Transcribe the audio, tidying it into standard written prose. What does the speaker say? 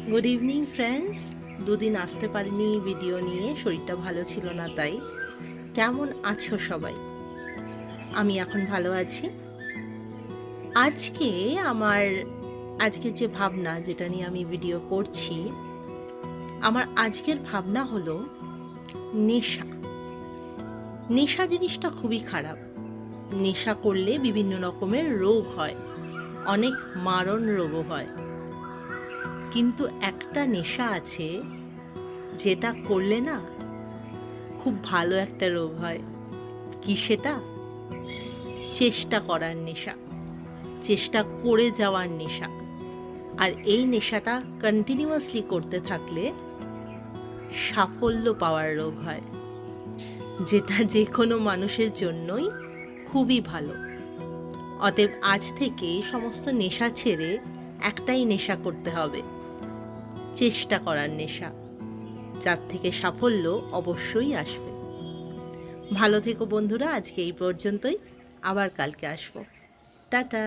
Good evening friends. দুদিন আসতে পারিনি ভিডিও নিয়ে, শরীরটা ভালো ছিল না। তাই কেমন আছো সবাই? আমি এখন ভালো আছি। আজকে আমার আজকের যে ভাবনা, যেটা নিয়ে আমি ভিডিও করছি, আমার আজকের ভাবনা হলো নেশা। নেশা জিনিসটা খুবই খারাপ। নেশা করলে বিভিন্ন রকমের রোগ হয়, অনেক মারণ রোগও হয়। কিন্তু একটা নেশা আছে যেটা করলে না খুব ভালো একটা রোগ হয়। কি সেটা? চেষ্টা করার নেশা, চেষ্টা করে যাওয়ার নেশা। আর এই নেশাটা কন্টিনিউয়াসলি করতে থাকলে সাফল্য পাওয়ার রোগ হয়, যেটা যে কোনো মানুষের জন্যই খুবই ভালো। অতএব আজ থেকে সমস্ত নেশা ছেড়ে একটাই নেশা করতে হবে, চেষ্টা করার নেশা, যার থেকে সাফল্য অবশ্যই আসবে। ভালো থেকো বন্ধুরা, আজকে এই পর্যন্তই। আবার কালকে আসবো। টাটা।